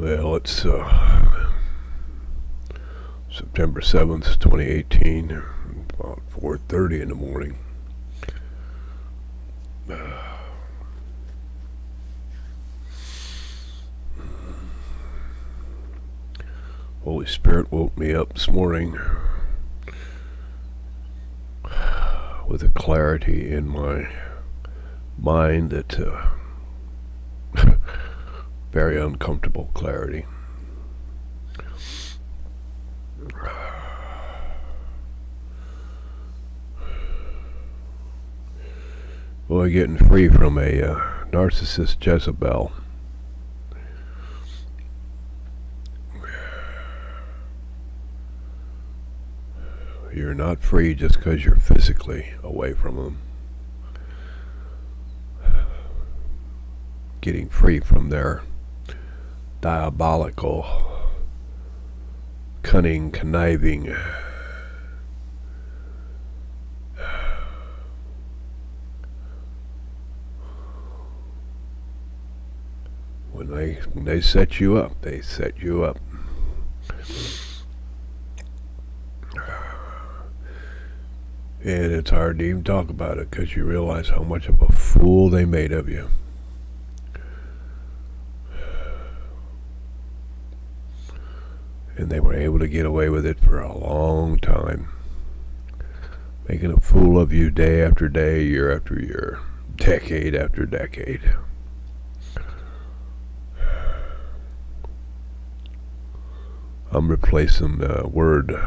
Well, it's September 7th, 2018, about 4:30 in the morning. Holy Spirit woke me up this morning with a clarity in my mind that very uncomfortable clarity. Boy, getting free from a narcissist Jezebel. You're not free just because you're physically away from them. Getting free from their diabolical, cunning, conniving, when they set you up, they set you up. And it's hard to even talk about it because you realize how much of a fool they made of you. And they were able to get away with it for a long time, making a fool of you day after day, year after year, decade after decade. I'm replacing the word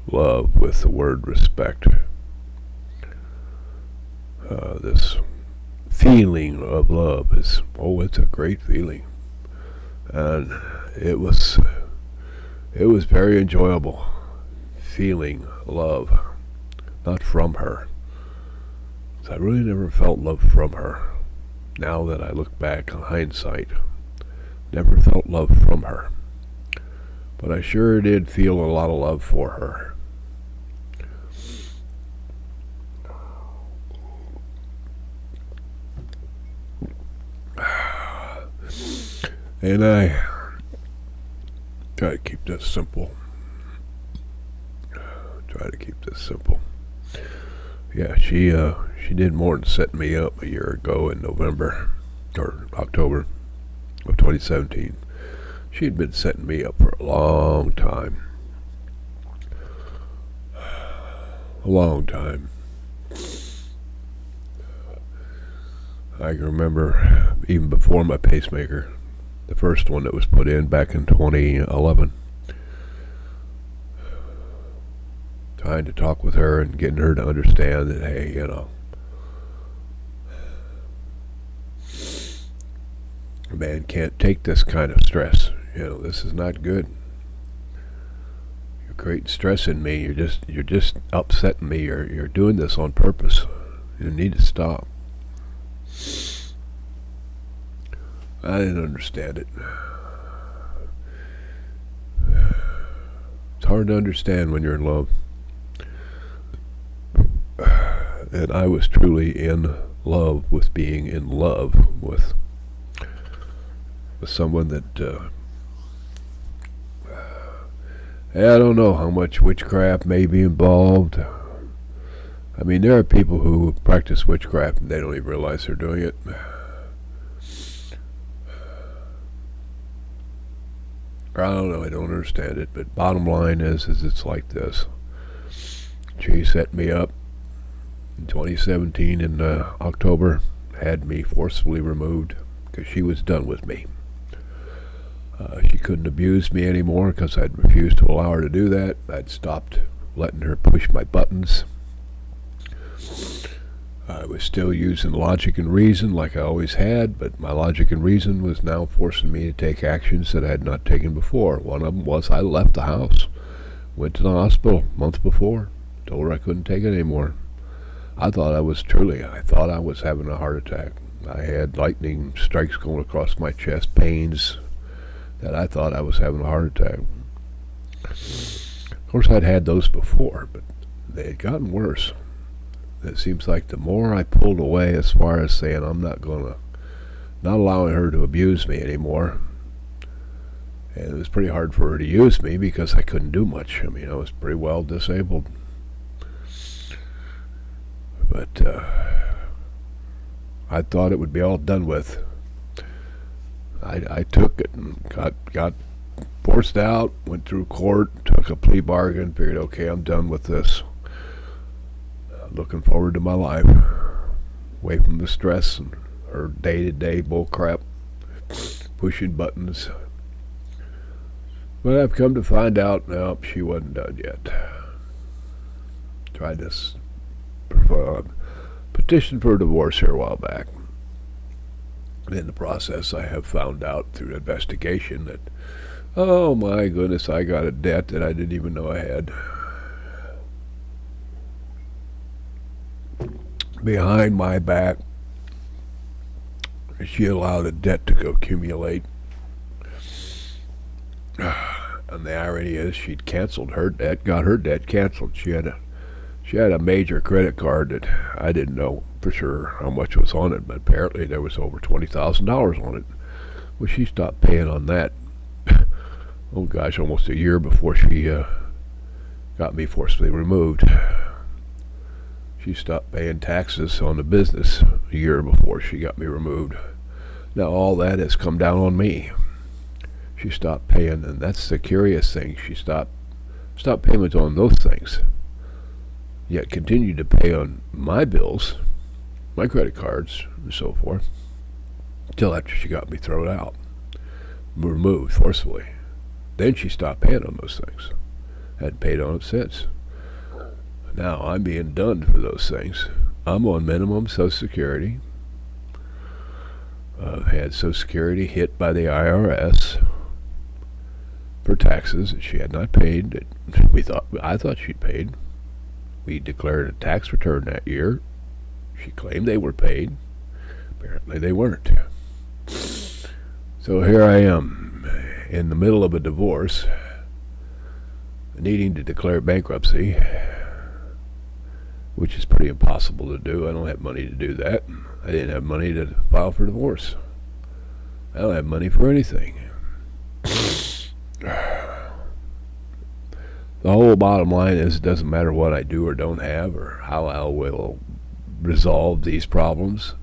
love with the word respect. This feeling of love is, it's a great feeling. And it was very enjoyable feeling love, not from her. I really never felt love from her. Now that I look back in hindsight, never felt love from her. But I sure did feel a lot of love for her. And I try to keep this simple. Yeah, she did more than set me up a year ago in November or October of 2017. She had been setting me up for a long time. A long time. I can remember even before my pacemaker, the first one that was put in back in 2011. Trying to talk with her and getting her to understand that, hey, a man can't take this kind of stress. This is not good. You're creating stress in me. You're just upsetting me. You're doing this on purpose. You need to stop. I didn't understand it. It's hard to understand when you're in love. And I was truly in love with being in love with someone that I don't know how much witchcraft may be involved. I mean, there are people who practice witchcraft and they don't even realize they're doing it. I don't know, I don't understand it, but bottom line is it's like this. She set me up in 2017 in October, had me forcefully removed because she was done with me. She couldn't abuse me anymore because I'd refused to allow her to do that. I'd stopped letting her push my buttons. I was still using logic and reason like I always had, but my logic and reason was now forcing me to take actions that I had not taken before. One of them was I left the house, went to the hospital a month before, told her I couldn't take it anymore. I thought I was having a heart attack. I had lightning strikes going across my chest, pains that I thought I was having a heart attack. Of course, I'd had those before, but they had gotten worse. It seems like the more I pulled away as far as saying I'm not allowing her to abuse me anymore, And it was pretty hard for her to use me because I couldn't do much. I mean, I was pretty well disabled. But I thought it would be all done with. I took it and got forced out, went through court, took a plea bargain, figured, okay, I'm done with this. Looking forward to my life, away from the stress and her day-to-day bull crap, pushing buttons. But I've come to find out, no, she wasn't done yet. Tried this petition for a divorce here a while back. In the process, I have found out through investigation that, oh my goodness, I got a debt that I didn't even know I had. Behind my back, she allowed a debt to accumulate. And the irony is, she'd canceled her debt, got her debt canceled. She had a major credit card that I didn't know for sure how much was on it, but apparently there was over $20,000 on it. Well, she stopped paying on that. Oh gosh, almost a year before she got me forcibly removed. She stopped paying taxes on the business a year before she got me removed. Now all that has come down on me. She stopped paying, and that's the curious thing. She stopped payments on those things, yet continued to pay on my bills, my credit cards, and so forth, until after she got me thrown out, removed forcibly. Then she stopped paying on those things. Hadn't paid on it since. Now I'm being done for those things. I'm on minimum Social Security. I've had Social Security hit by the IRS for taxes that she had not paid. I thought she'd paid. We declared a tax return that year. She claimed they were paid. Apparently they weren't. So here I am in the middle of a divorce, needing to declare bankruptcy, which is pretty impossible to do. I don't have money to do that. I didn't have money to file for divorce. I don't have money for anything. The whole bottom line is, it doesn't matter what I do or don't have or how I will resolve these problems.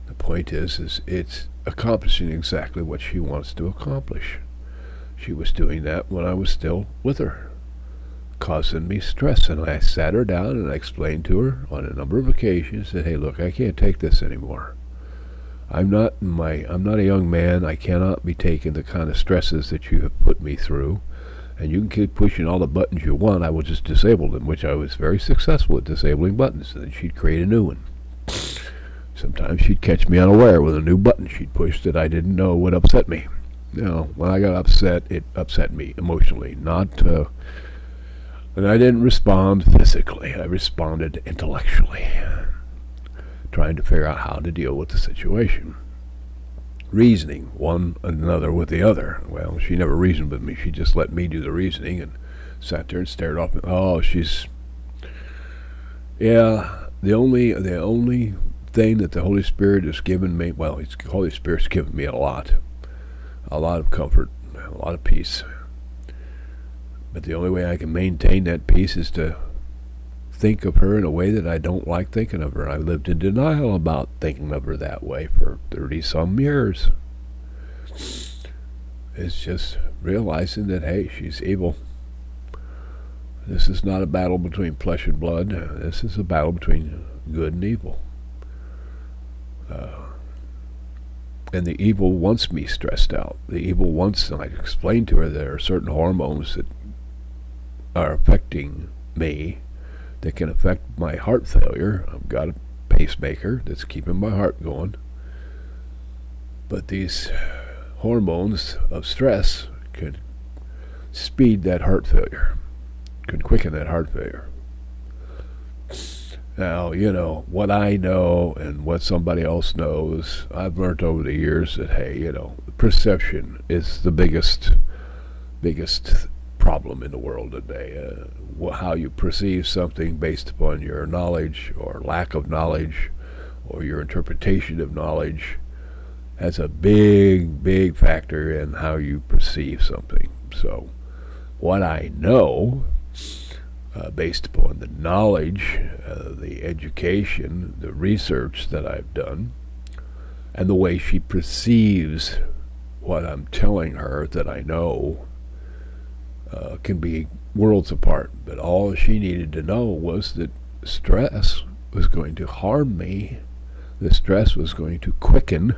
The point is it's accomplishing exactly what she wants to accomplish. She was doing that when I was still with her, causing me stress, and I sat her down and I explained to her on a number of occasions that, hey, look, I can't take this anymore. I'm not a young man. I cannot be taking the kind of stresses that you have put me through, and you can keep pushing all the buttons you want. I will just disable them, which I was very successful at disabling buttons, and then she'd create a new one. Sometimes she'd catch me unaware with a new button she'd push that I didn't know would upset me. When I got upset, it upset me emotionally, and I didn't respond physically. I responded intellectually, trying to figure out how to deal with the situation. Reasoning one another with the other. Well, she never reasoned with me. She just let me do the reasoning and sat there and stared off. The only thing that the Holy Spirit has given me, the Holy Spirit's given me a lot of comfort, a lot of peace. But the only way I can maintain that peace is to think of her in a way that I don't like thinking of her. I lived in denial about thinking of her that way for 30-some years. It's just realizing that, hey, she's evil. This is not a battle between flesh and blood. This is a battle between good and evil. And the evil wants me stressed out. The evil wants, and I explained to her there are certain hormones that are affecting me that can affect my heart failure. I've got a pacemaker that's keeping my heart going. But these hormones of stress can speed that heart failure, can quicken that heart failure. Now, what I know and what somebody else knows, I've learned over the years that, hey, perception is the biggest problem in the world today. How you perceive something based upon your knowledge or lack of knowledge or your interpretation of knowledge has a big factor in how you perceive something. So what I know, based upon the knowledge, the education, the research that I've done, and the way she perceives what I'm telling her that I know, can be worlds apart. But all she needed to know was that stress was going to harm me. The stress was going to quicken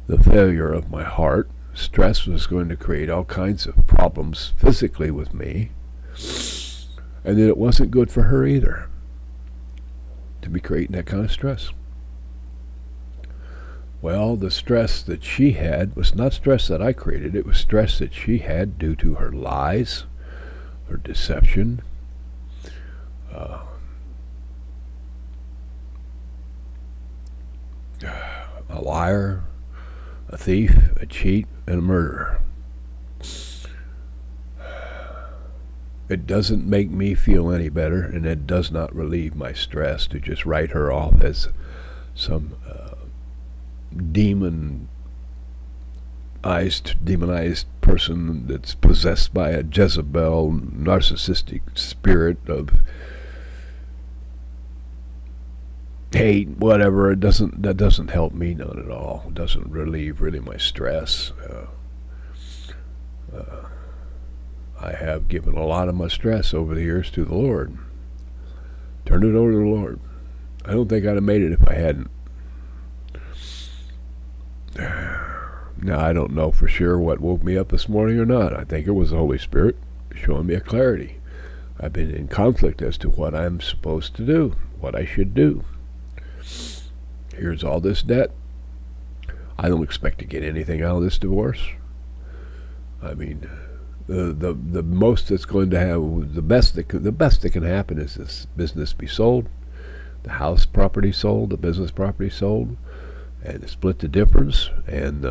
the failure of my heart. Stress was going to create all kinds of problems physically with me, and that it wasn't good for her either to be creating that kind of stress. Well, the stress that she had was not stress that I created. It was stress that she had due to her lies, her deception, a liar, a thief, a cheat, and a murderer. It doesn't make me feel any better, and it does not relieve my stress to just write her off as some demonized person that's possessed by a Jezebel narcissistic spirit of hate, whatever. That doesn't help me none at all. It doesn't relieve really my stress. I have given a lot of my stress over the years to the Lord. Turned it over to the Lord. I don't think I'd have made it if I hadn't. Now, I don't know for sure what woke me up this morning or not. I think it was the Holy Spirit showing me a clarity. I've been in conflict as to what I'm supposed to do, what I should do. Here's all this debt. I don't expect to get anything out of this divorce. I mean, the most that's going to have, the best that can happen is this business be sold, the house property sold, the business property sold, and split the difference, and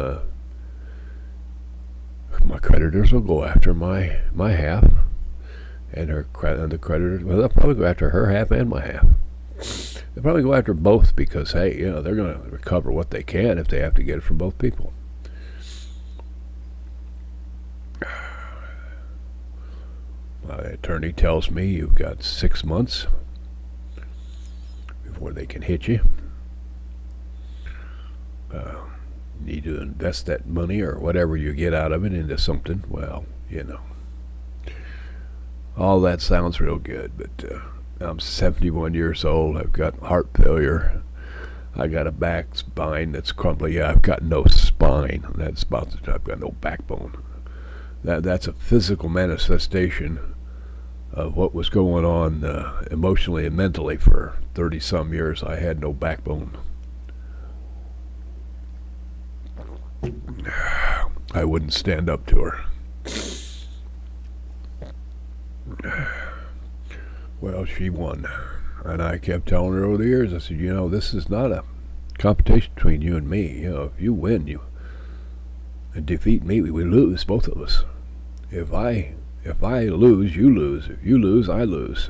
my creditors will go after my half, and the creditors, well, they'll probably go after her half and my half. They'll probably go after both because, hey, they're going to recover what they can if they have to get it from both people. My attorney tells me you've got 6 months before they can hit you. Need to invest that money or whatever you get out of it into something. Well, all that sounds real good, but I'm 71 years old. I've got heart failure. I got a back spine that's crumbly. I've got no spine. That's about the time. I've got no backbone. That's a physical manifestation of what was going on emotionally and mentally for 30-some years. I had no backbone. I wouldn't stand up to her. Well, she won. And I kept telling her over the years, I said, this is not a competition between you and me. If you win, and defeat me, we lose, both of us. If I lose, you lose. If you lose, I lose.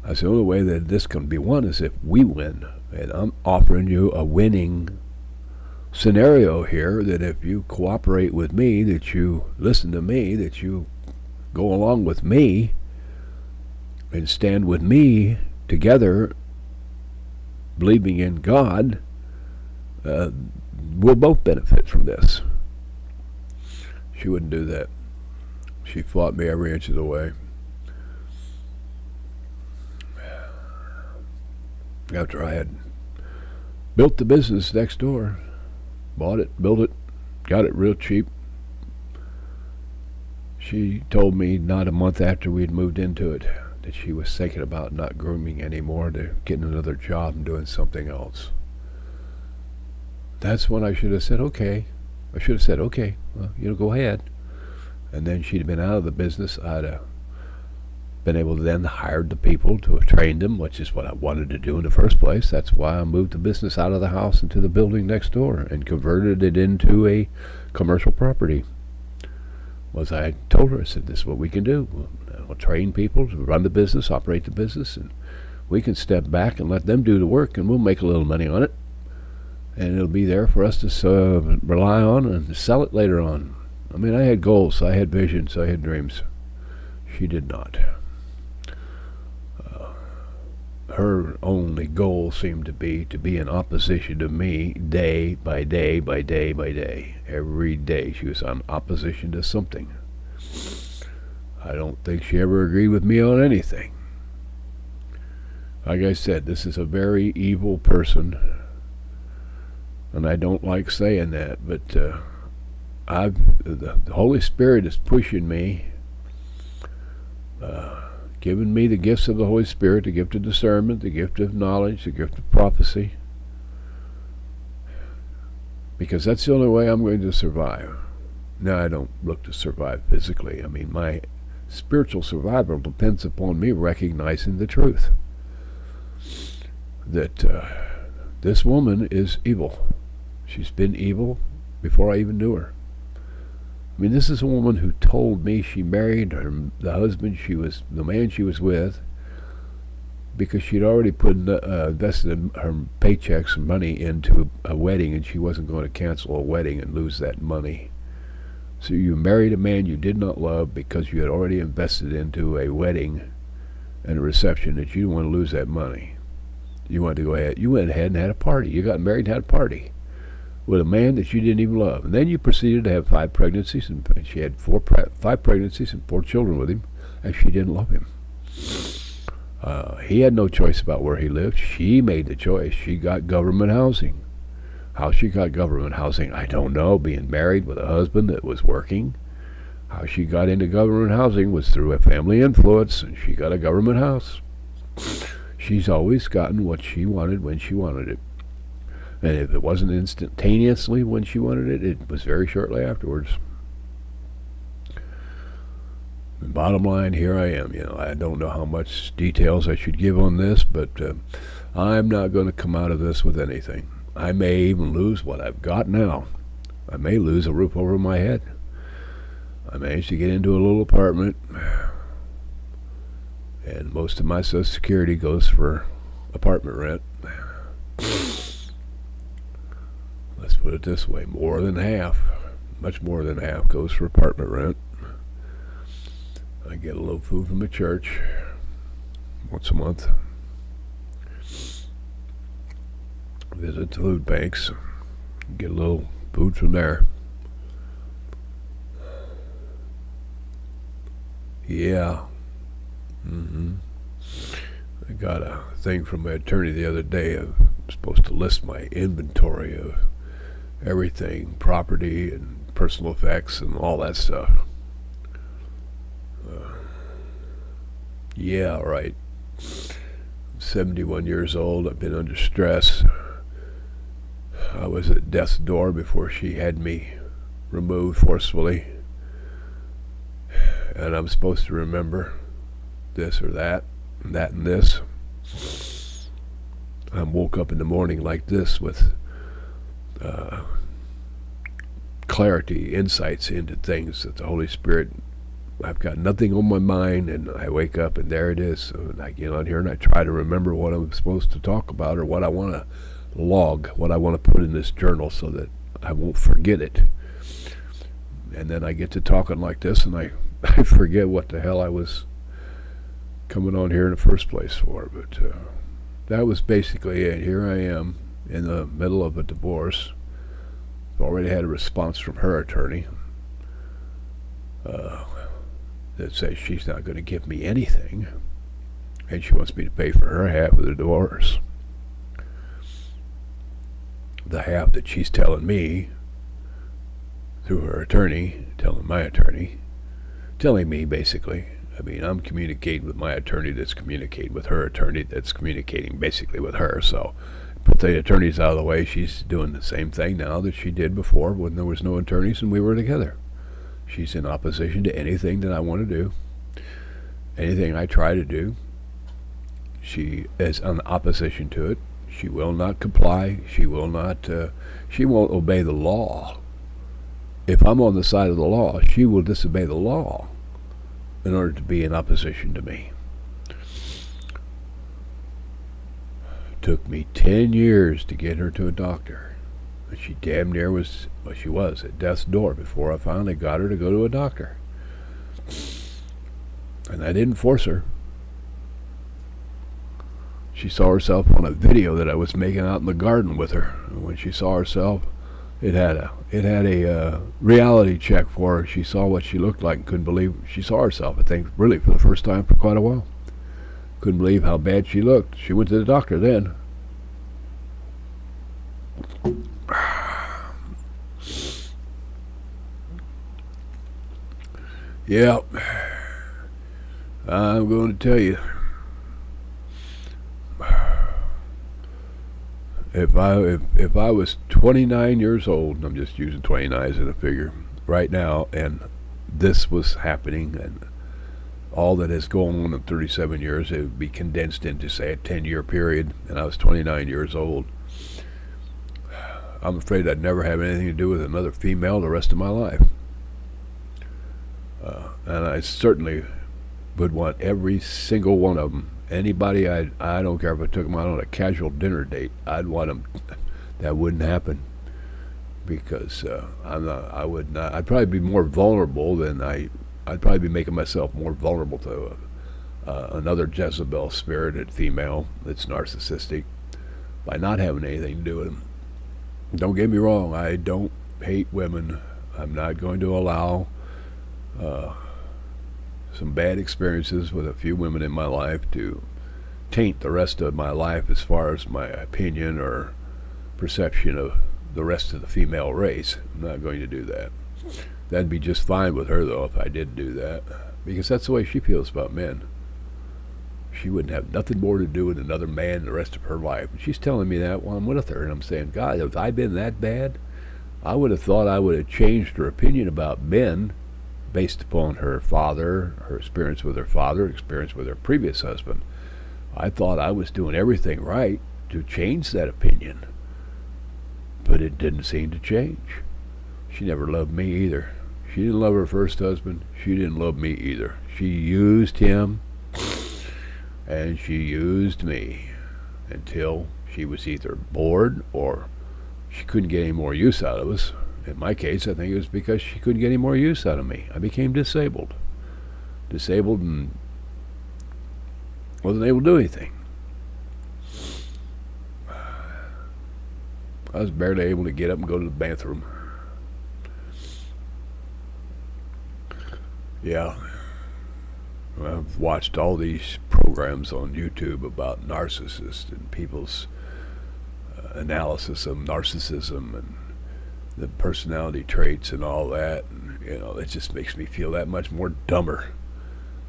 That's the only way that this can be won is if we win. And I'm offering you a winning scenario here, that if you cooperate with me, that you listen to me, that you go along with me and stand with me together, believing in God, we'll both benefit from this. She wouldn't do that. She fought me every inch of the way. After I had built the business next door, bought it, built it, got it real cheap, she told me not a month after we had moved into it that she was thinking about not grooming anymore, to getting another job and doing something else. That's when I should have said, okay. I should have said, okay, well, go ahead. And then she'd have been out of the business. I'd have been able to then hire the people to have trained them, which is what I wanted to do in the first place. That's why I moved the business out of the house into the building next door and converted it into a commercial property. I told her, I said, this is what we can do. We'll train people to run the business, operate the business, and we can step back and let them do the work, and we'll make a little money on it. and it'll be there for us to rely on and sell it later on. I mean, I had goals, I had visions, I had dreams. She did not. Her only goal seemed to be in opposition to me day by day by day by day. Every day she was in opposition to something. I don't think she ever agreed with me on anything. Like I said, this is a very evil person, and I don't like saying that, but the Holy Spirit is pushing me, giving me the gifts of the Holy Spirit, the gift of discernment, the gift of knowledge, the gift of prophecy, because that's the only way I'm going to survive. Now, I don't look to survive physically. I mean, my spiritual survival depends upon me recognizing the truth that this woman is evil. She's been evil before I even knew her. I mean, this is a woman who told me she married the man she was with, because she'd already invested her paychecks and money into a wedding, and she wasn't going to cancel a wedding and lose that money. So you married a man you did not love because you had already invested into a wedding and a reception that you didn't want to lose that money. You went ahead and had a party. You got married and had a party with a man that you didn't even love. And then you proceeded to have 5 pregnancies, and she had 5 pregnancies and 4 children with him, and she didn't love him. He had no choice about where he lived. She made the choice. She got government housing. How she got government housing, I don't know. Being married with a husband that was working. How she got into government housing was through a family influence, and she got a government house. She's always gotten what she wanted when she wanted it. And if it wasn't instantaneously when she wanted it, it was very shortly afterwards. The bottom line, here I am. I don't know how much details I should give on this, but I'm not going to come out of this with anything. I may even lose what I've got now. I may lose a roof over my head. I managed to get into a little apartment, and most of my Social Security goes for apartment rent. Let's put it this way, more than half, much more than half goes for apartment rent. I get a little food from the church once a month. Visit the food banks, get a little food from there. Yeah. I got a thing from my attorney the other day. I'm supposed to list my inventory of everything, property and personal effects and all that stuff. Yeah, right. I'm 71 years old. I've been under stress. I was at death's door before she had me removed forcefully. And I'm supposed to remember this or that, and that and this. I woke up in the morning like this with clarity, insights into things that the Holy Spirit, I've got nothing on my mind, and I wake up and there it is. So I get on here and I try to remember what I'm supposed to talk about, or what I want to log, what I want to put in this journal so that I won't forget it. And then I get to talking like this, and I forget what the hell I was coming on here in the first place for. But that was basically it. Here I am in the middle of a divorce. I've already had a response from her attorney that says she's not going to give me anything, and she wants me to pay for her half of the divorce. The half that she's telling me through her attorney, telling my attorney, telling me basically. I mean, I'm communicating with my attorney that's communicating with her attorney that's communicating basically with her. So put the attorneys out of the way. She's doing the same thing now that she did before when there was no attorneys and we were together. She's in opposition to anything that I want to do. Anything I try to do, she is in opposition to it. She will not comply. She will not, she won't obey the law. If I'm on the side of the law, she will disobey the law in order to be in opposition to me. It took me 10 years to get her to a doctor. And she damn near was, well, she was at death's door before I finally got her to go to a doctor. And I didn't force her. She saw herself on a video that I was making out in the garden with her. And when she saw herself, it had a reality check for her. She saw what she looked like and couldn't believe she saw herself, I think, really for the first time for quite a while. Couldn't believe how bad she looked. She went to the doctor then. Yeah, I'm going to tell you, if I was 29 years old, and I'm just using 29 as a figure right now, and this was happening, and all that has gone on in 37 years, it would be condensed into, say, a 10-year period, and I was 29 years old, I'm afraid I'd never have anything to do with another female the rest of my life. And I certainly would want every single one of them. Anybody, I don't care if I took them out on a casual dinner date, I'd want them. That wouldn't happen, because I would not. I'd probably be more vulnerable than I'd probably be making myself more vulnerable to another Jezebel spirited female that's narcissistic by not having anything to do with them. Don't get me wrong, I don't hate women. I'm not going to allow some bad experiences with a few women in my life to taint the rest of my life as far as my opinion or perception of the rest of the female race. I'm not going to do that. That'd be just fine with her, though, if I did do that, because that's the way she feels about men. She wouldn't have nothing more to do with another man the rest of her life. And she's telling me that while I'm with her, and I'm saying, God, have I been that bad? I would have thought I would have changed her opinion about men based upon her father, her experience with her father, experience with her previous husband. I thought I was doing everything right to change that opinion, but it didn't seem to change. She never loved me either. She didn't love her first husband. She didn't love me either. She used him, and she used me until she was either bored or she couldn't get any more use out of us. In my case, I think it was because she couldn't get any more use out of me. I became disabled. Disabled and wasn't able to do anything. I was barely able to get up and go to the bathroom. Yeah. I've watched all these programs on YouTube about narcissists and people's analysis of narcissism and the personality traits and all that, and it just makes me feel that much more dumber,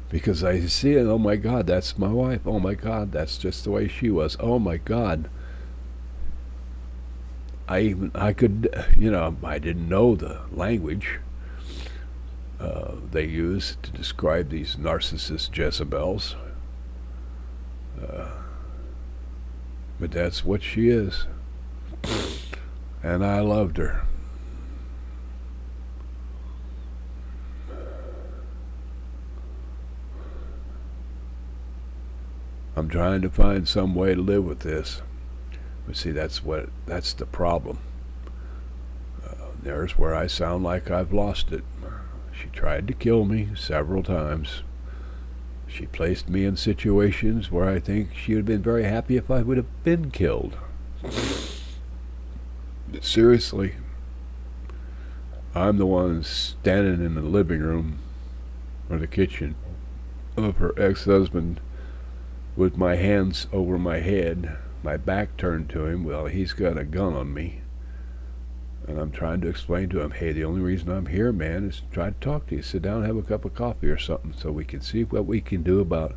because I see it. Oh my God, that's my wife. Oh my God, that's just the way she was. Oh my God, I could, I didn't know the language they use to describe these narcissist Jezebels, but that's what she is, and I loved her. I'm trying to find some way to live with this, but see, that's the problem. There's where I sound like I've lost it. She tried to kill me several times. She placed me in situations where I think she would have been very happy if I would have been killed. But seriously, I'm the one standing in the living room or the kitchen of her ex-husband with my hands over my head, my back turned to him. Well, he's got a gun on me, and I'm trying to explain to him, hey, the only reason I'm here, man, is to try to talk to you. Sit down and have a cup of coffee or something so we can see what we can do about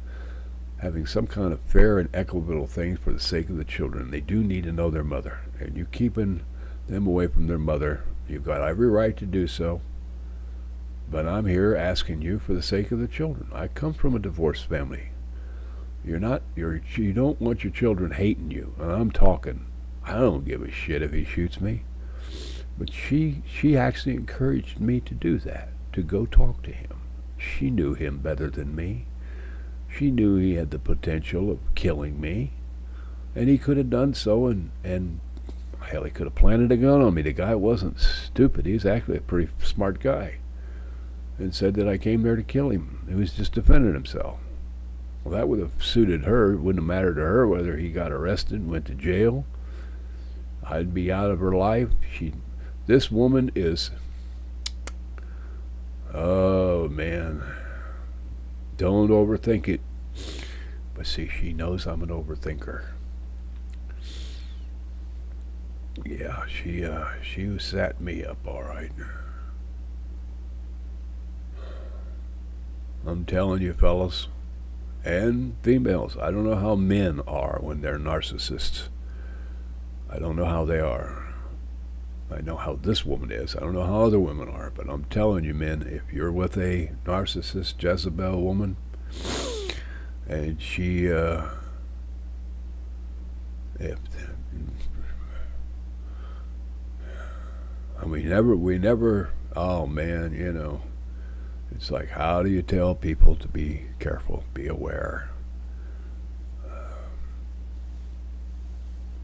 having some kind of fair and equitable things for the sake of the children. They do need to know their mother, and you keeping them away from their mother, you've got every right to do so, but I'm here asking you for the sake of the children. I come from a divorced family. You don't want your children hating you, and I'm talking. I don't give a shit if he shoots me. But she actually encouraged me to do that, to go talk to him. She knew him better than me. She knew he had the potential of killing me, and he could have done so, and hell, he could have planted a gun on me. The guy wasn't stupid. He's actually a pretty smart guy. And said that I came there to kill him. He was just defending himself. Well, that would have suited her. It wouldn't have mattered to her whether he got arrested and went to jail. I'd be out of her life. This woman is, oh man, don't overthink it. But see, she knows I'm an overthinker. Yeah, she set me up all right. I'm telling you, fellas and females, I don't know how men are when they're narcissists. I don't know how they are. I know how this woman is. I don't know how other women are, but I'm telling you, men, if you're with a narcissist Jezebel woman, and she, we never, oh man, you know, it's like, how do you tell people to be careful, be aware?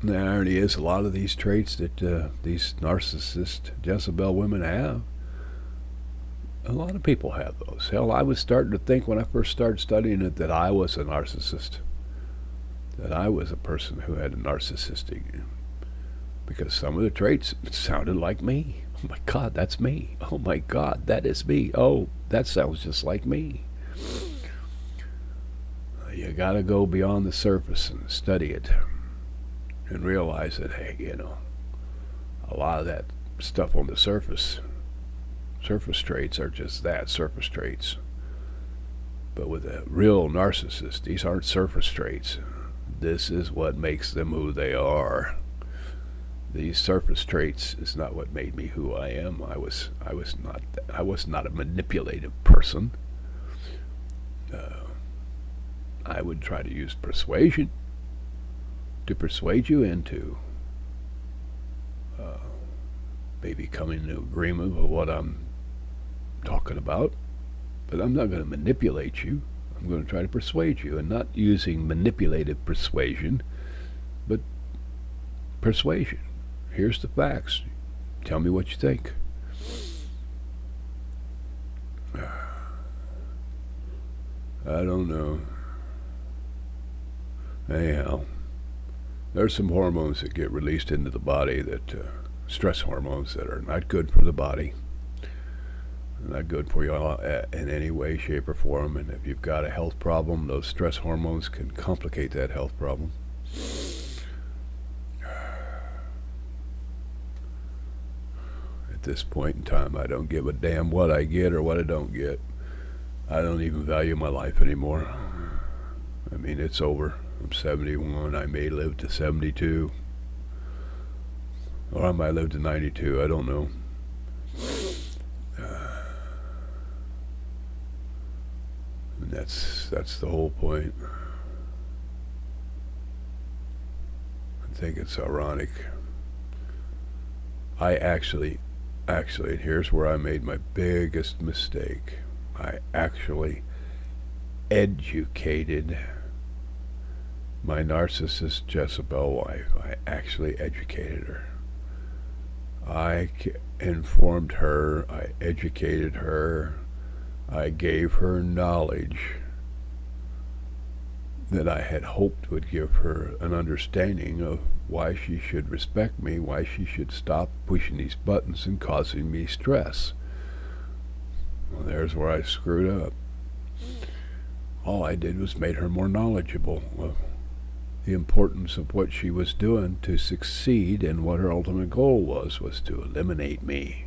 The irony is, a lot of these traits that these narcissist Jezebel women have, a lot of people have those. Hell, I was starting to think when I first started studying it that I was a narcissist, that I was a person who had a narcissistic, because some of the traits sounded like me. Oh my God, that's me. Oh my God, that is me. Oh, that sounds just like me. You gotta go beyond the surface and study it and realize that, hey, you know, a lot of that stuff on the surface traits are just that, surface traits. But with a real narcissist, these aren't surface traits. This is what makes them who they are. These surface traits is not what made me who I am. I was not a manipulative person. I would try to use persuasion to persuade you into maybe coming to agreement with what I'm talking about, but I'm not going to manipulate you. I'm going to try to persuade you, and not using manipulative persuasion, but persuasion. Here's the facts. Tell me what you think. I don't know. Anyhow, there's some hormones that get released into the body that stress hormones that are not good for the body, not good for you in any way, shape, or form. And if you've got a health problem, those stress hormones can complicate that health problem. At this point in time, I don't give a damn what I get or what I don't get. I don't even value my life anymore. I mean, it's over. I'm 71. I may live to 72. Or I might live to 92. I don't know. And that's the whole point. I think it's ironic. I actually, and here's where I made my biggest mistake. I actually educated my narcissist Jezebel wife. I actually educated her. I informed her, I educated her, I gave her knowledge that I had hoped would give her an understanding of why she should respect me, why she should stop pushing these buttons and causing me stress. Well, there's where I screwed up. All I did was made her more knowledgeable of the importance of what she was doing to succeed, and what her ultimate goal was to eliminate me.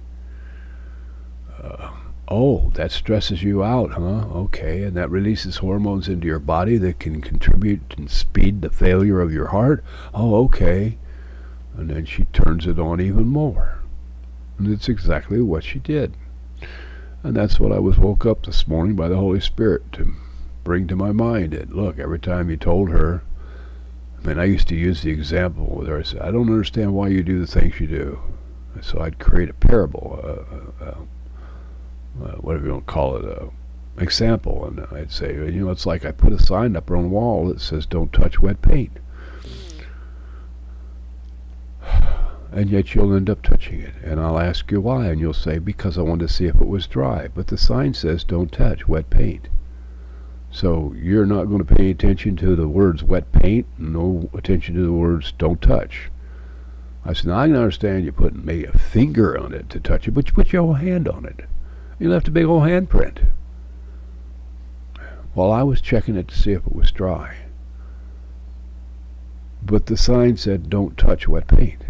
Oh, that stresses you out, huh? Okay, and that releases hormones into your body that can contribute and speed the failure of your heart? Oh, okay. And then she turns it on even more. And it's exactly what she did. And that's what I was woke up this morning by the Holy Spirit to bring to my mind. That, look, every time you told her, I mean, I used to use the example with her. I said, I don't understand why you do the things you do. And so I'd create a parable, whatever you want to call it, example. And I'd say, you know, it's like I put a sign up on the wall that says, don't touch wet paint. and yet you'll end up touching it. And I'll ask you why, and you'll say, because I wanted to see if it was dry. But the sign says don't touch wet paint. So you're not going to pay attention to the words wet paint, no attention to the words don't touch. I said, now I can understand you putting maybe a finger on it to touch it, but you put your whole hand on it. You left a big old handprint. Well, I was checking it to see if it was dry. But the sign said don't touch wet paint.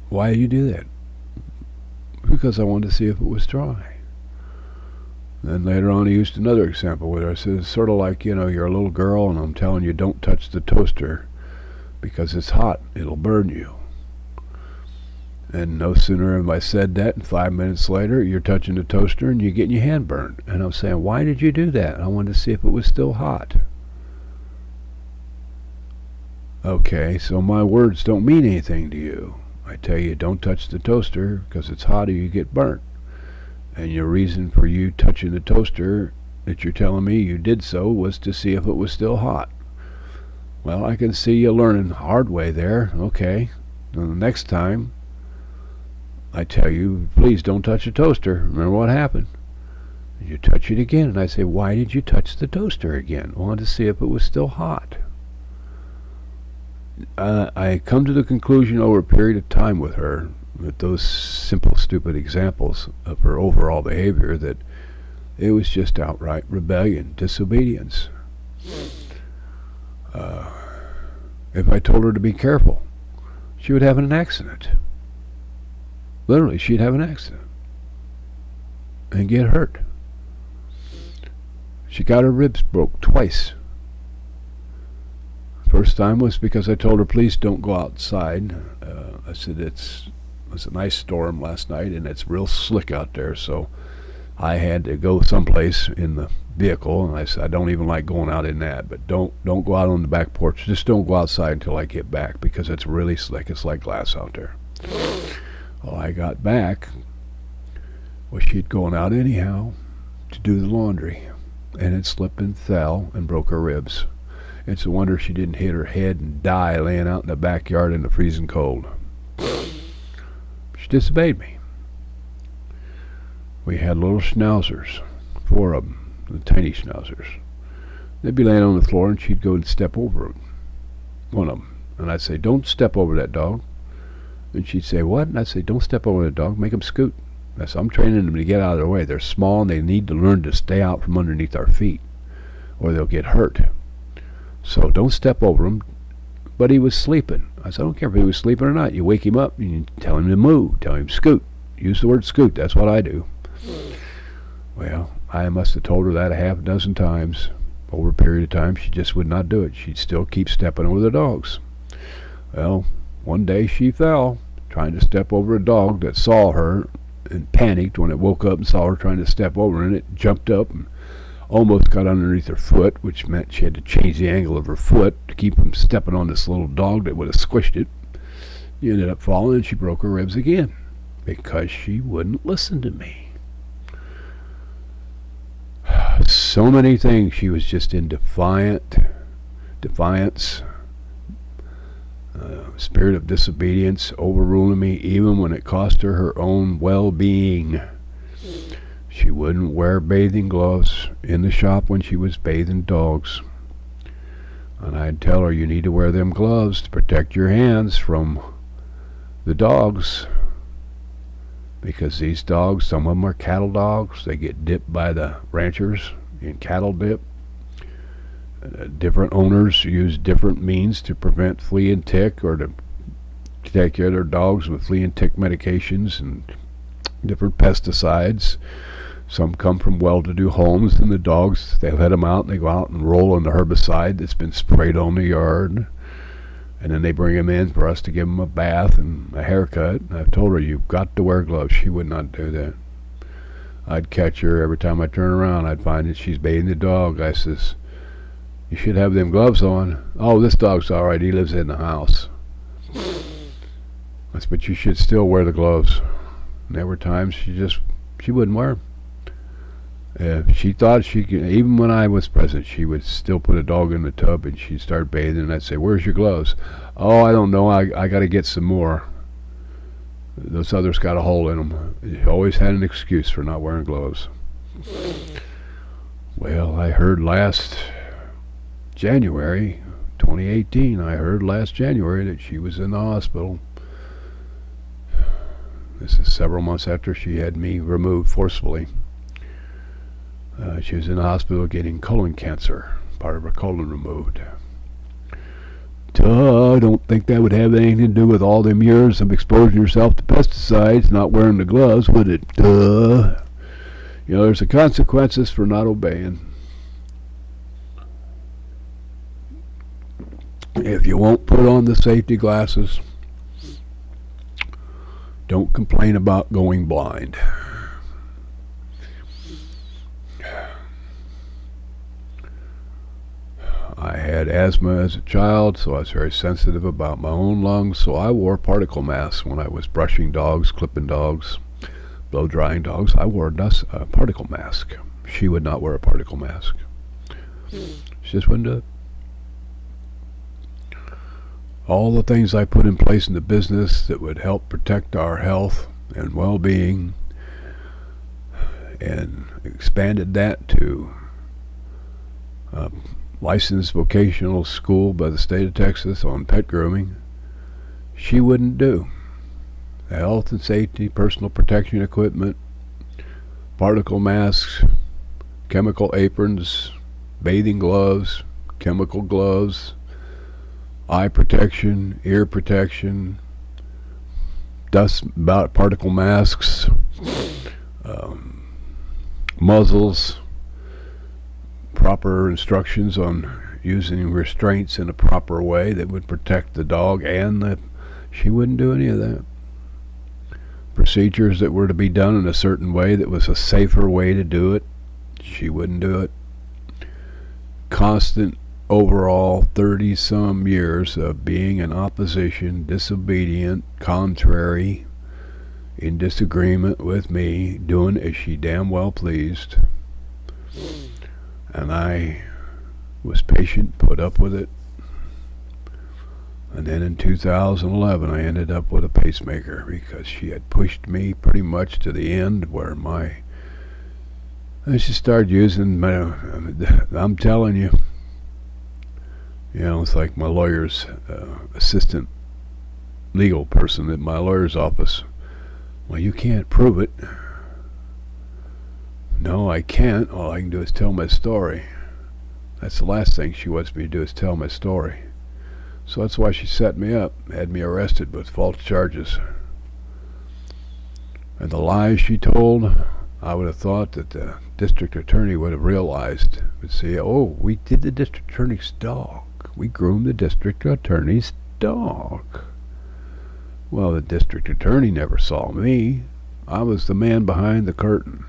Why do you do that? Because I wanted to see if it was dry. Then later on he used another example with her. I said, it's sort of like, you're a little girl and I'm telling you don't touch the toaster because it's hot, it'll burn you. And no sooner have I said that, and 5 minutes later you're touching the toaster and you're getting your hand burned. And I'm saying, why did you do that? I wanted to see if it was still hot. Okay, so my words don't mean anything to you. I tell you don't touch the toaster because it's hot or you get burnt. And your reason for you touching the toaster that you're telling me you did so was to see if it was still hot. Well, I can see you learning the hard way there. Okay. And the next time I tell you, please don't touch the toaster. Remember what happened? You touch it again. And I say, why did you touch the toaster again? I wanted to see if it was still hot. I come to the conclusion over a period of time with her, with those simple, stupid examples of her overall behavior, that it was just outright rebellion, disobedience. If I told her to be careful, she would have an accident. Literally, she'd have an accident and get hurt. She got her ribs broke twice. First time was because I told her, please don't go outside. I said, it was a nice storm last night and it's real slick out there, so I had to go someplace in the vehicle, and I said, I don't even like going out in that, but don't go out on the back porch. Just don't go outside until I get back because it's really slick. It's like glass out there. Well, I got back. Well, she'd gone out anyhow to do the laundry, and it slipped and fell and broke her ribs. It's a wonder she didn't hit her head and die laying out in the backyard in the freezing cold. She disobeyed me. We had little schnauzers, 4 of them, the tiny schnauzers. They'd be laying on the floor and she'd go and step over one of them. And I'd say, don't step over that dog. And she'd say, what? And I'd say, don't step over that dog, make them scoot. I said, I'm training them to get out of their way. They're small and they need to learn to stay out from underneath our feet or they'll get hurt. So don't step over him. But he was sleeping. I said, I don't care if he was sleeping or not. You wake him up and you tell him to move. Tell him scoot. Use the word scoot. That's what I do. Well, I must have told her that a half dozen times. Over a period of time, she just would not do it. She'd still keep stepping over the dogs. Well, one day she fell trying to step over a dog that saw her and panicked when it woke up and saw her trying to step over, and it jumped up and almost got underneath her foot, which meant she had to change the angle of her foot to keep from stepping on this little dog that would have squished it. She ended up falling and she broke her ribs again because she wouldn't listen to me. So many things. She was just in defiance, spirit of disobedience, overruling me even when it cost her her own well-being. She wouldn't wear bathing gloves in the shop when she was bathing dogs. And I'd tell her, you need to wear them gloves to protect your hands from the dogs. Because these dogs, some of them are cattle dogs. They get dipped by the ranchers in cattle dip. Different owners use different means to prevent flea and tick or to take care of their dogs with flea and tick medications and different pesticides. Some come from well-to-do homes, and the dogs, they let them out and they go out and roll on the herbicide that's been sprayed on the yard. And then they bring them in for us to give them a bath and a haircut. And I've told her, you've got to wear gloves. She would not do that. I'd catch her every time I turn around. I'd find that she's bathing the dog. I says, you should have them gloves on. Oh, this dog's all right. He lives in the house. I said, but you should still wear the gloves. And there were times she wouldn't wear them. She thought she could, even when I was present, she would still put a dog in the tub and she'd start bathing, and I'd say, "Where's your gloves?" "Oh, I don't know. I got to get some more. Those others got a hole in them." She always had an excuse for not wearing gloves. Well, I heard last January, 2018, that she was in the hospital. This is several months after she had me removed forcefully. She was in the hospital getting colon cancer, part of her colon removed. I don't think that would have anything to do with all them years of exposing yourself to pesticides, not wearing the gloves, would it? There's the consequences for not obeying. If you won't put on the safety glasses, don't complain about going blind. I had asthma as a child, so I was very sensitive about my own lungs, so I wore particle masks when I was brushing dogs, clipping dogs, blow drying dogs. I wore a particle mask. She would not wear a particle mask. She just wouldn't do it. All the things I put in place in the business that would help protect our health and well-being, and expanded that to licensed vocational school by the state of Texas on pet grooming, she wouldn't do. Health and safety, personal protection equipment, particle masks, chemical aprons, bathing gloves, chemical gloves, eye protection, ear protection, dust about particle masks, muzzles, proper instructions on using restraints in a proper way that would protect the dog she wouldn't do any of that. Procedures that were to be done in a certain way that was a safer way to do it, she wouldn't do it. Constant overall 30-some years of being in opposition, disobedient, contrary, in disagreement with me, doing as she damn well pleased. And I was patient, put up with it. And then in 2011, I ended up with a pacemaker because she had pushed me pretty much to the end where I just started using I'm telling you, it's like my lawyer's assistant legal person at my lawyer's office. "Well, you can't prove it." "No, I can't. All I can do is tell my story." That's the last thing she wants me to do, is tell my story. So that's why she set me up, had me arrested with false charges. And the lies she told, I would have thought that the district attorney would have realized. Would say, "Oh, we did the district attorney's dog. We groomed the district attorney's dog." Well, the district attorney never saw me. I was the man behind the curtain.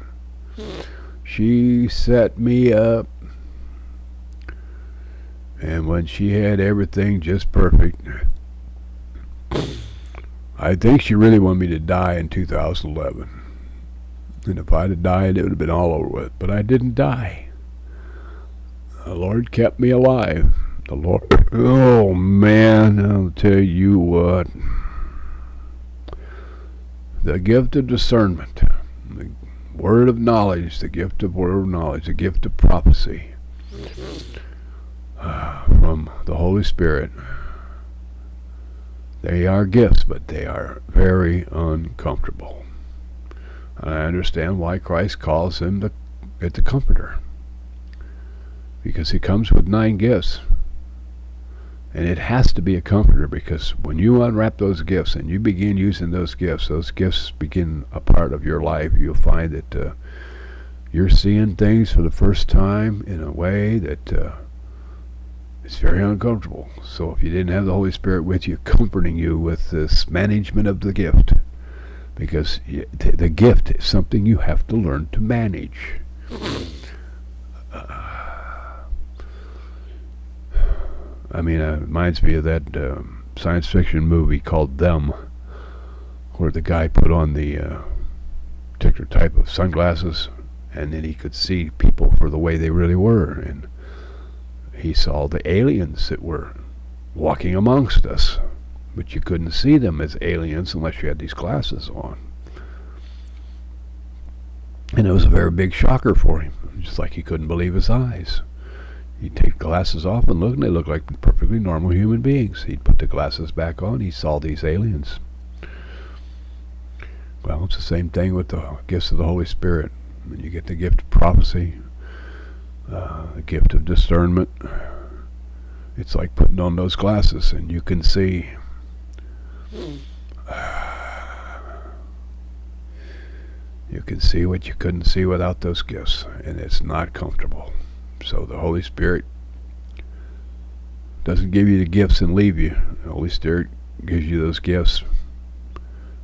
She set me up, and when she had everything just perfect, I think she really wanted me to die in 2011. And if I'd have died, it would have been all over with. But I didn't die. The Lord kept me alive. The Lord, oh man, I'll tell you what. The gift of discernment, the word of knowledge, the gift of word of knowledge, the gift of prophecy from the Holy Spirit. They are gifts, but they are very uncomfortable. And I understand why Christ calls him the Comforter, because he comes with 9 gifts. And it has to be a comforter, because when you unwrap those gifts and you begin using those gifts begin a part of your life. You'll find that you're seeing things for the first time in a way that it's very uncomfortable. So if you didn't have the Holy Spirit with you, comforting you with this management of the gift, because the gift is something you have to learn to manage. It reminds me of that science fiction movie called Them, where the guy put on the particular type of sunglasses, and then he could see people for the way they really were, and he saw the aliens that were walking amongst us, but you couldn't see them as aliens unless you had these glasses on. And it was a very big shocker for him, just like he couldn't believe his eyes. He'd take glasses off and look, and they looked like perfectly normal human beings. He'd put the glasses back on, he saw these aliens. Well, it's the same thing with the gifts of the Holy Spirit. When you get the gift of prophecy, the gift of discernment, it's like putting on those glasses and you can see. You can see what you couldn't see without those gifts, and it's not comfortable. So the Holy Spirit doesn't give you the gifts and leave you. The Holy Spirit gives you those gifts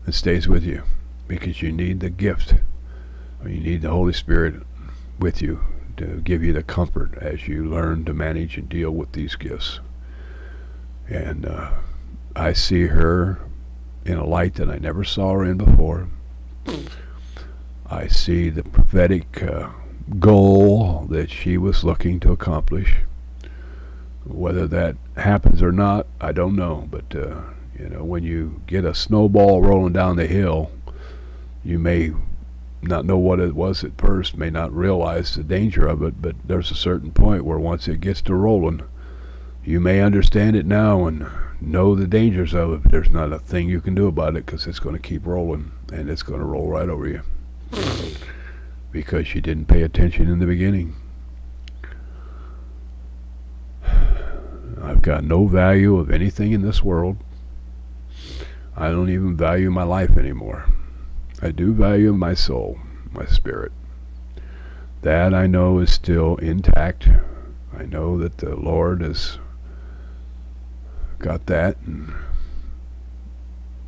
and stays with you, because you need the gift, or you need the Holy Spirit with you to give you the comfort as you learn to manage and deal with these gifts. And I see her in a light that I never saw her in before. I see the prophetic goal that she was looking to accomplish. Whether that happens or not, I don't know. But you know, when you get a snowball rolling down the hill, you may not know what it was at first, may not realize the danger of it, but there's a certain point where once it gets to rolling, you may understand it now and know the dangers of it, but there's not a thing you can do about it, because it's going to keep rolling, and it's going to roll right over you because you didn't pay attention in the beginning. I've got no value of anything in this world. I don't even value my life anymore. I do value my soul, my spirit. That I know is still intact. I know that the Lord has got that, and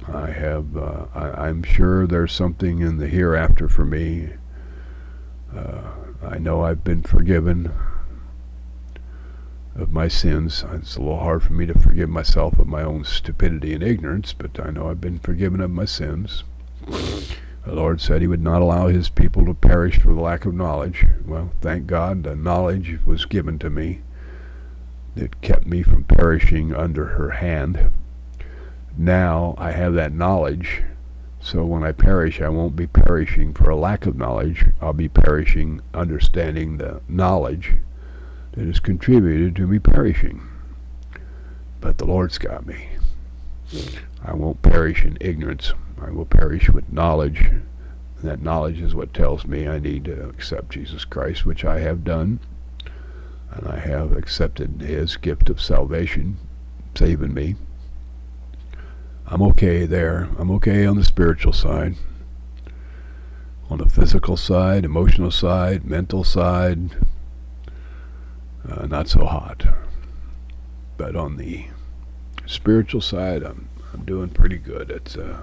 I have. I'm sure there's something in the hereafter for me. I know I've been forgiven of my sins. It's a little hard for me to forgive myself of my own stupidity and ignorance, but I know I've been forgiven of my sins. The Lord said he would not allow his people to perish for the lack of knowledge. Well, thank God the knowledge was given to me that kept me from perishing under her hand. Now I have that knowledge, so when I perish, I won't be perishing for a lack of knowledge. I'll be perishing understanding the knowledge that has contributed to me perishing. But the Lord's got me. I won't perish in ignorance. I will perish with knowledge. And that knowledge is what tells me I need to accept Jesus Christ, which I have done. And I have accepted his gift of salvation, saving me. I'm okay there. I'm okay on the spiritual side. On the physical side, emotional side, mental side, not so hot. But on the spiritual side, I'm doing pretty good. It's a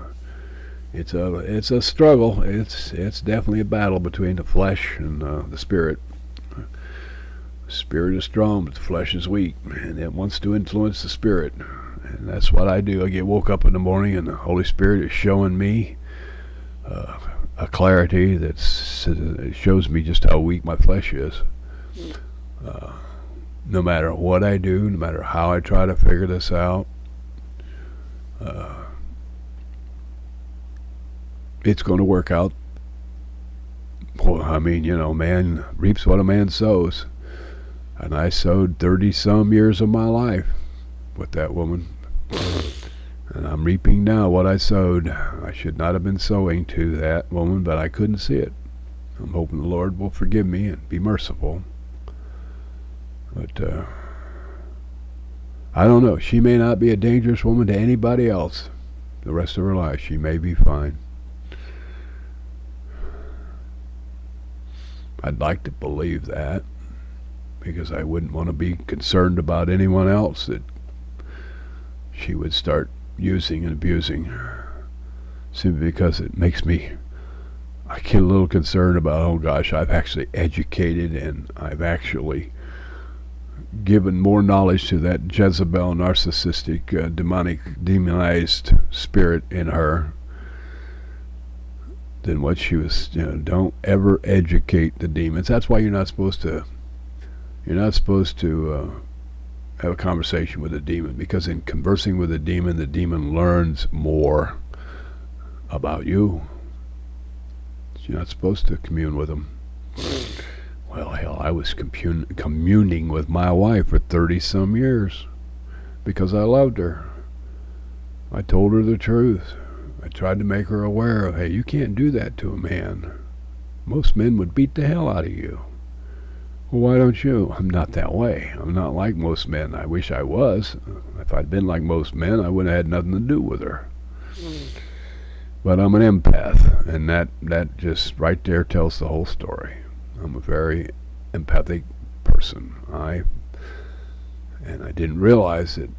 struggle. It's definitely a battle between the flesh and the spirit. The spirit is strong, but the flesh is weak, and it wants to influence the spirit. And that's what I do. I get woke up in the morning, and the Holy Spirit is showing me a clarity that shows me just how weak my flesh is. No matter what I do, no matter how I try to figure this out, it's going to work out. Well, I mean, you know, man reaps what a man sows. And I sowed 30-some years of my life with that woman. And I'm reaping now what I sowed. I should not have been sowing to that woman, but I couldn't see it. I'm hoping the Lord will forgive me and be merciful. But I don't know. She may not be a dangerous woman to anybody else the rest of her life. She may be fine. I'd like to believe that, because I wouldn't want to be concerned about anyone else that she would start using and abusing, simply because it makes me, I get a little concerned about, oh gosh, I've actually educated and I've actually given more knowledge to that Jezebel narcissistic demonized spirit in her than what she was. Don't ever educate the demons. That's why you're not supposed to have a conversation with a demon, because in conversing with a demon, the demon learns more about you. You're not supposed to commune with them. Well, hell, I was communing with my wife for 30-some years because I loved her. I told her the truth. I tried to make her aware of, hey, you can't do that to a man. Most men would beat the hell out of you. Well, why don't you? I'm not that way. I'm not like most men. I wish I was. If I'd been like most men, I wouldn't have had nothing to do with her. But I'm an empath, and that just right there tells the whole story. I'm a very empathic person. And I didn't realize that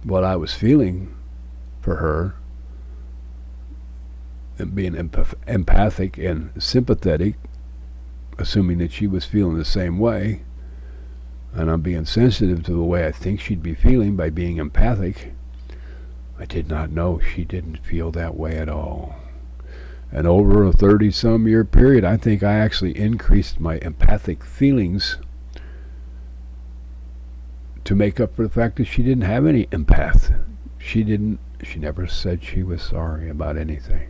what I was feeling for her, and being empathic and sympathetic, assuming that she was feeling the same way, and I'm being sensitive to the way I think she'd be feeling by being empathic. I did not know she didn't feel that way at all. And over a 30-some year period, I think I actually increased my empathic feelings to make up for the fact that she didn't have any empath. She never said she was sorry about anything.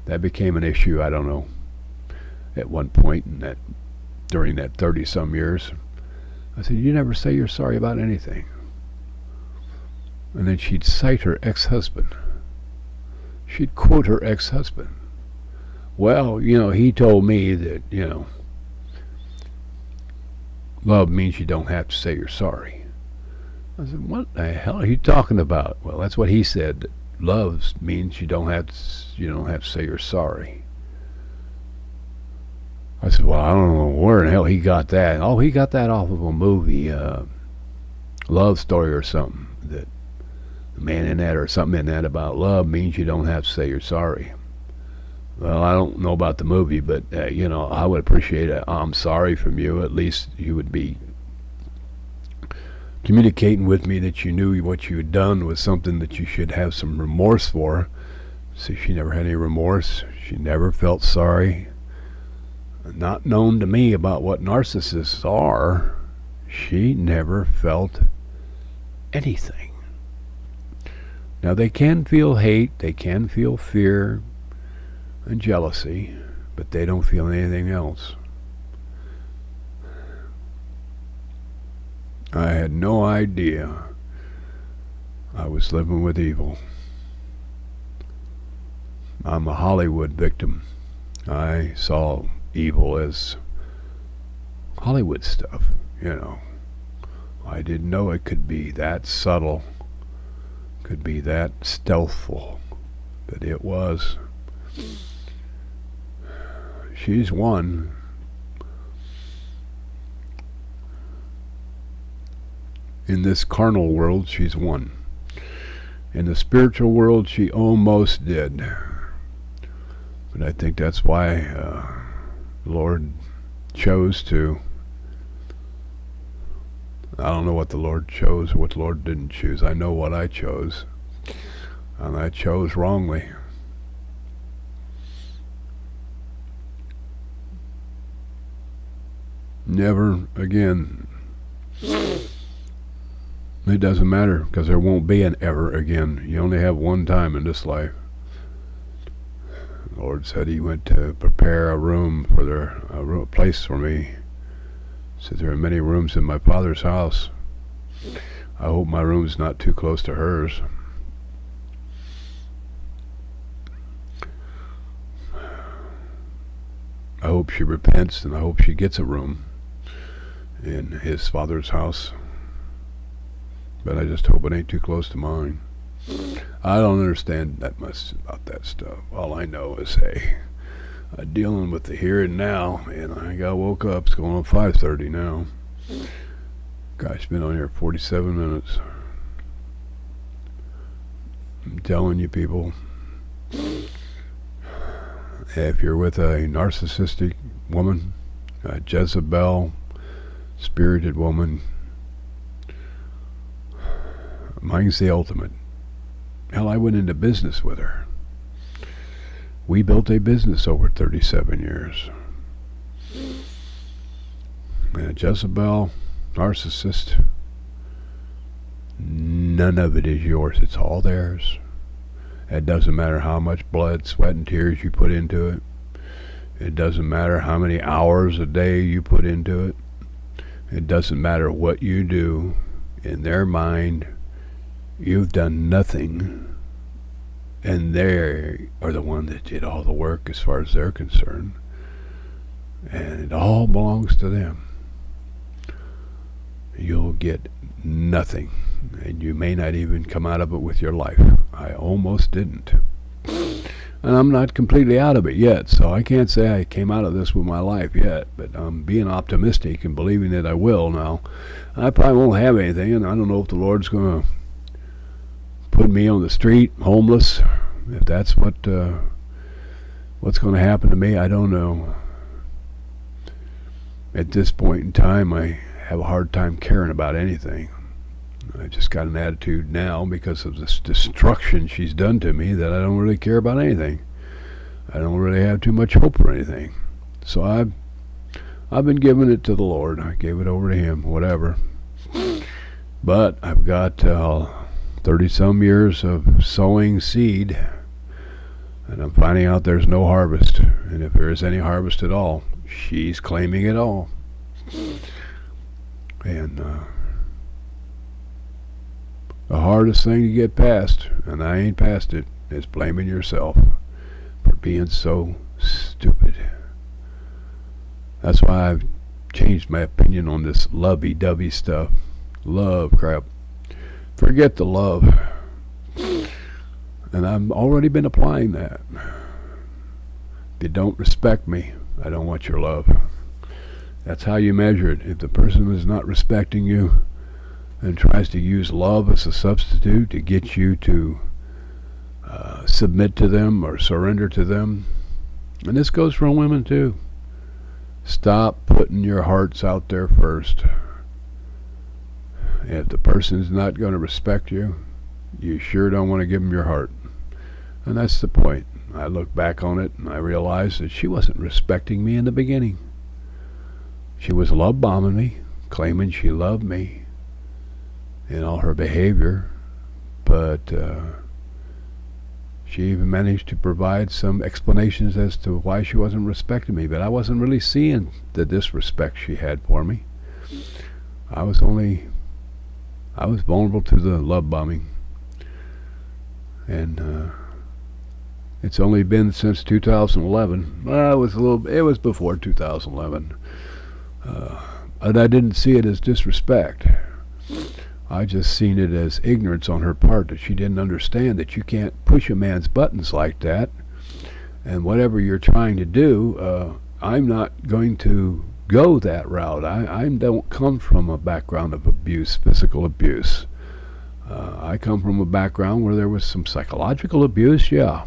That became an issue, I don't know, at one point during that 30-some years. I said, you never say you're sorry about anything. And then she'd cite her ex-husband. She'd quote her ex-husband. Well, he told me that, love means you don't have to say you're sorry. I said, what the hell are you talking about? Well, that's what he said. Love means you don't have to say you're sorry. I said, well, I don't know where in the hell he got that. Oh, he got that off of a movie, Love Story or something. That the man in that or something in that about love means you don't have to say you're sorry. Well, I don't know about the movie, but, I would appreciate it. I'm sorry from you. At least you would be communicating with me that you knew what you had done was something that you should have some remorse for. See, she never had any remorse. She never felt sorry. Not known to me about what narcissists are. She never felt anything. Now, they can feel hate, they can feel fear and jealousy, but they don't feel anything else. I had no idea I was living with evil. I'm a Hollywood victim. I saw evil as Hollywood stuff, I didn't know it could be that subtle, could be that stealthful, but it was. She's one. In this carnal world, she's one. In the spiritual world, she almost did. But I think that's why the Lord chose to. I don't know what the Lord chose or what the Lord didn't choose. I know what I chose. And I chose wrongly. Never again. It doesn't matter, because there won't be an ever again. You only have one time in this life. The Lord said he went to prepare a room for a place for me. He said there are many rooms in my Father's house. I hope my room's not too close to hers. I hope she repents, and I hope she gets a room in his Father's house. But I just hope it ain't too close to mine. I don't understand that much about that stuff. All I know is, hey, I'm dealing with the here and now, and I got woke up. It's going on 5:30 now. Gosh, been on here 47 minutes. I'm telling you, people, if you're with a narcissistic woman, a Jezebel, spirited woman, mine's the ultimate. Hell, I went into business with her. We built a business over 37 years. And Jezebel, narcissist, none of it is yours. It's all theirs. It doesn't matter how much blood, sweat, and tears you put into it. It doesn't matter how many hours a day you put into it. It doesn't matter what you do. In their mind, you've done nothing. And they are the one that did all the work as far as they're concerned. And it all belongs to them. You'll get nothing. And you may not even come out of it with your life. I almost didn't. And I'm not completely out of it yet, so I can't say I came out of this with my life yet, but I'm being optimistic and believing that I will now. I probably won't have anything, and I don't know if the Lord's going to put me on the street, homeless. If that's what's going to happen to me, I don't know. At this point in time, I have a hard time caring about anything. I just got an attitude now because of this destruction she's done to me that I don't really care about anything. I don't really have too much hope for anything. So I've been giving it to the Lord. I gave it over to Him, whatever. But I've got 30-some years of sowing seed, and I'm finding out there's no harvest. And if there is any harvest at all, she's claiming it all. And the hardest thing to get past, and I ain't past it, is blaming yourself for being so stupid. That's why I've changed my opinion on this lovey-dovey stuff. Love crap. Forget the love. And I've already been applying that. If you don't respect me, I don't want your love. That's how you measure it. If the person is not respecting you and tries to use love as a substitute to get you to submit to them or surrender to them, and this goes for women too, stop putting your hearts out there first. If the person's not going to respect you, you sure don't want to give them your heart. And that's the point. I look back on it and I realize that she wasn't respecting me in the beginning. She was love bombing me, claiming she loved me in all her behavior, but she even managed to provide some explanations as to why she wasn't respecting me, but I wasn't really seeing the disrespect she had for me. I was vulnerable to the love bombing, and it's only been since 2011. Well, it was before 2011, and I didn't see it as disrespect. I just seen it as ignorance on her part, that she didn't understand that you can't push a man's buttons like that, and whatever you're trying to do, I'm not going to go that route. I don't come from a background of abuse, physical abuse. I come from a background where there was some psychological abuse, yeah.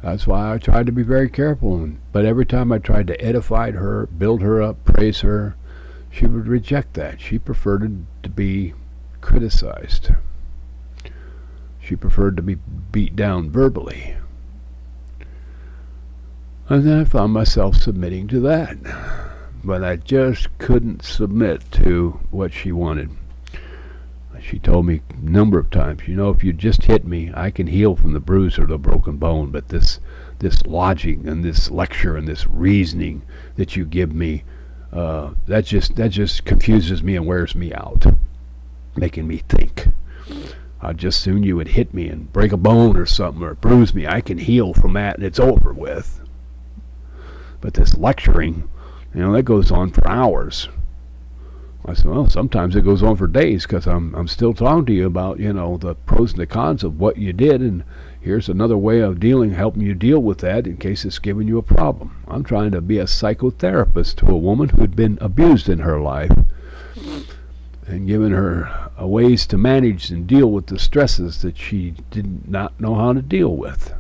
That's why I tried to be very careful. But every time I tried to edify her, build her up, praise her, she would reject that. She preferred to be criticized. She preferred to be beat down verbally. And then I found myself submitting to that. But I just couldn't submit to what she wanted. She told me a number of times, if you just hit me, I can heal from the bruise or the broken bone, but this logic and this lecture and this reasoning that you give me, that just confuses me and wears me out, making me think. I'd just soon you would hit me and break a bone or something, or bruise me. I can heal from that and it's over with. But this lecturing, that goes on for hours. I said, well, sometimes it goes on for days, because I'm still talking to you about, the pros and the cons of what you did, and here's another way of helping you deal with that in case it's giving you a problem. I'm trying to be a psychotherapist to a woman who had been abused in her life, and giving her ways to manage and deal with the stresses that she did not know how to deal with.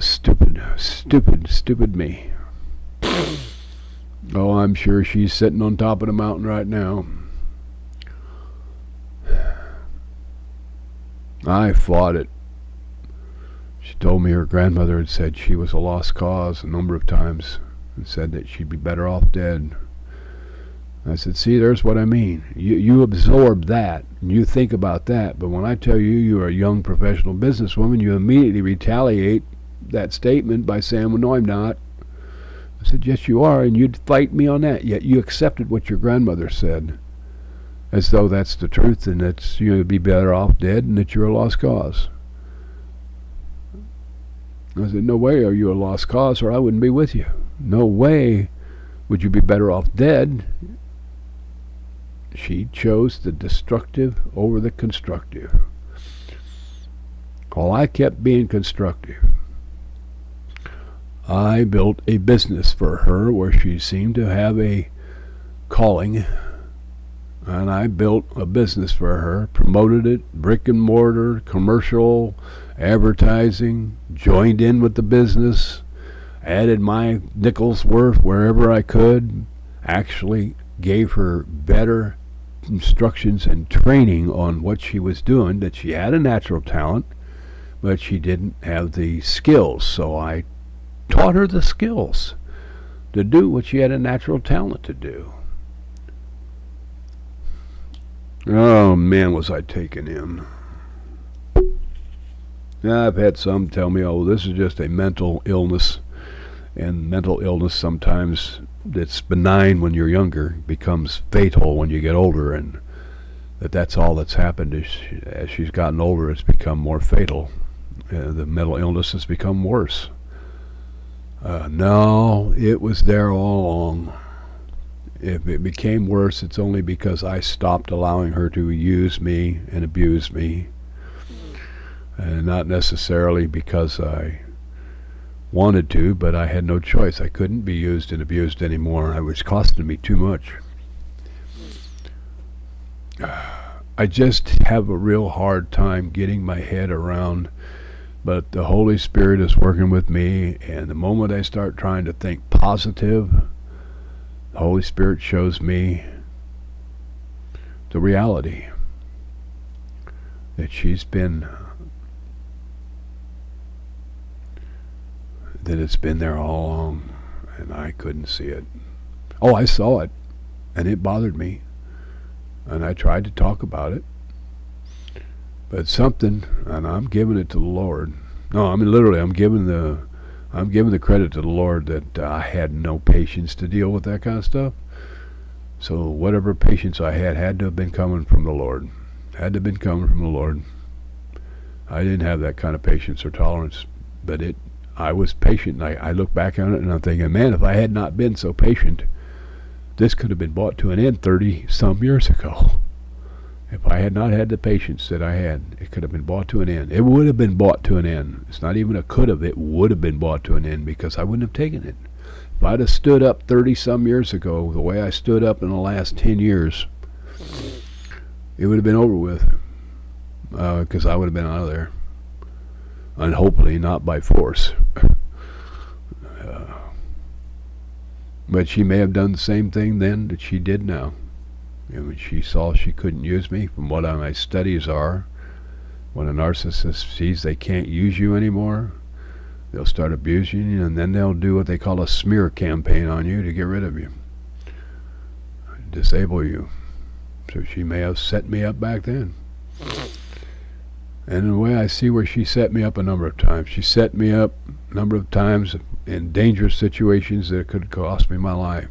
Stupid me. Oh, I'm sure she's sitting on top of the mountain right now. I fought it. She told me her grandmother had said she was a lost cause a number of times and said that she'd be better off dead. I said, see, there's what I mean. You absorb that, and you think about that, but when I tell you you're a young professional businesswoman, you immediately retaliate that statement by saying, well, no, I'm not. I said, yes, you are, and you'd fight me on that, yet you accepted what your grandmother said, as though that's the truth, and that you'd be better off dead, and that you're a lost cause. I said, no way are you a lost cause, or I wouldn't be with you. No way would you be better off dead. She chose the destructive over the constructive. While I kept being constructive, I built a business for her where she seemed to have a calling, and I built a business for her, promoted it, brick and mortar, commercial, advertising, joined in with the business, added my nickels worth wherever I could, actually gave her better instructions and training on what she was doing, that she had a natural talent, but she didn't have the skills. So I taught her the skills to do what she had a natural talent to do. Oh man, was I taken in. I've had some tell me, oh, this is just a mental illness, and mental illness sometimes that's benign when you're younger becomes fatal when you get older, and that's all that's happened. As she's gotten older, it's become more fatal. The mental illness has become worse. No, it was there all along. If it became worse, it's only because I stopped allowing her to use me and abuse me, and not necessarily because I wanted to, but I had no choice. I couldn't be used and abused anymore. It was costing me too much. I just have a real hard time getting my head around, but the Holy Spirit is working with me, and the moment I start trying to think positive, the Holy Spirit shows me the reality that that it's been there all along, and I couldn't see it. Oh, I saw it, and it bothered me, and I tried to talk about it, but something, and I'm giving it to the Lord. No, I mean literally, I'm giving the credit to the Lord that I had no patience to deal with that kind of stuff. So whatever patience I had to have been coming from the Lord. Had to have been coming from the Lord. I didn't have that kind of patience or tolerance, but I was patient. I look back on it and I'm thinking, man, if I had not been so patient, this could have been brought to an end 30 some years ago. If I had not had the patience that I had, it could have been brought to an end. It would have been brought to an end. It's not even a could have, it would have been brought to an end, because I wouldn't have taken it. If I'd have stood up 30 some years ago the way I stood up in the last 10 years, it would have been over with, because I would have been out of there. And hopefully not by force. But she may have done the same thing then that she did now. And when she saw she couldn't use me, from what my studies are, when a narcissist sees they can't use you anymore, they'll start abusing you, and then they'll do what they call a smear campaign on you to get rid of you, disable you. So she may have set me up back then. And in a way, I see where she set me up a number of times. She set me up a number of times in dangerous situations that could cost me my life.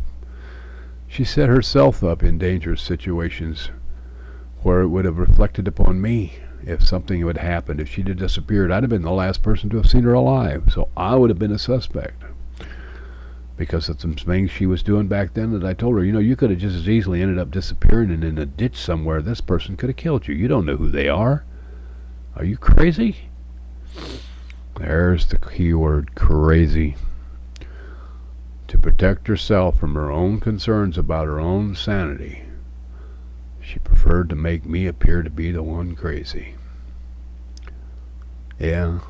She set herself up in dangerous situations where it would have reflected upon me if something had happened. If she'd have disappeared, I'd have been the last person to have seen her alive. So I would have been a suspect because of some things she was doing back then that I told her, you could have just as easily ended up disappearing and in a ditch somewhere. This person could have killed you. You don't know who they are. Are you crazy? There's the key word, crazy. To protect herself from her own concerns about her own sanity, she preferred to make me appear to be the one crazy. Yeah.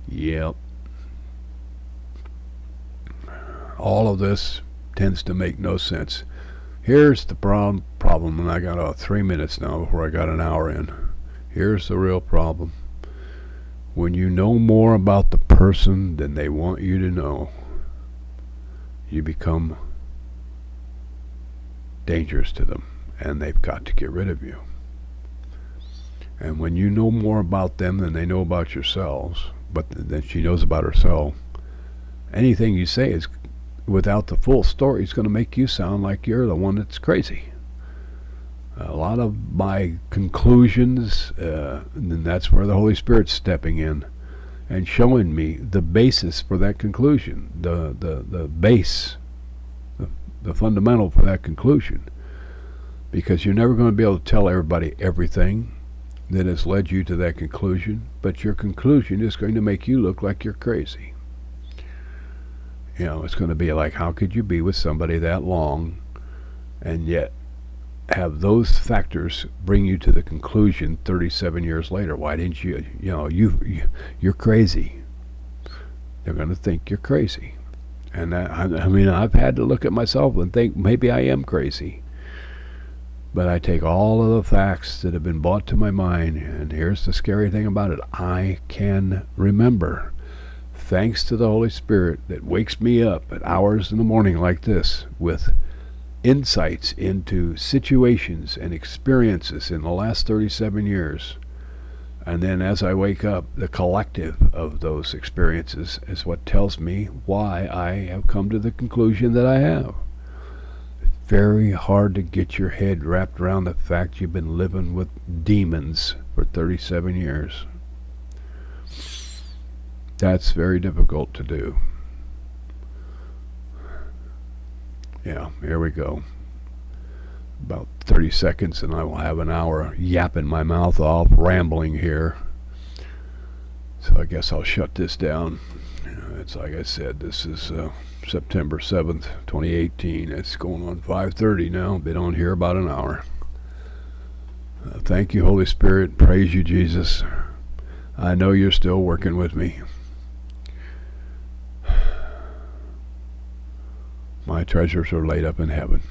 Yep. All of this tends to make no sense. Here's the problem, and I got 3 minutes now before I got an hour in. Here's the real problem. When you know more about the person than they want you to know, you become dangerous to them, and they've got to get rid of you. And when you know more about them than they know about yourselves, but than she knows about herself, anything you say is without the full story is going to make you sound like you're the one that's crazy. A lot of my conclusions, and that's where the Holy Spirit's stepping in and showing me the basis for that conclusion, the base, the fundamental for that conclusion. Because you're never going to be able to tell everybody everything that has led you to that conclusion, but your conclusion is going to make you look like you're crazy. You know, it's going to be like, how could you be with somebody that long and yet have those factors bring you to the conclusion 37 years later? Why didn't you, you're crazy. They're going to think you're crazy. And I mean, I've had to look at myself and think maybe I am crazy. But I take all of the facts that have been brought to my mind, and here's the scary thing about it. I can remember, thanks to the Holy Spirit that wakes me up at hours in the morning like this with insights into situations and experiences in the last 37 years. And then as I wake up, the collective of those experiences is what tells me why I have come to the conclusion that I have. Very hard to get your head wrapped around the fact you've been living with demons for 37 years. That's very difficult to do. Yeah, here we go. About 30 seconds and I will have an hour yapping my mouth off, rambling here. So I guess I'll shut this down. It's like I said, this is September 7th, 2018. It's going on 5:30 now. Been on here about an hour. Thank you, Holy Spirit. Praise you, Jesus. I know you're still working with me. My treasures are laid up in heaven.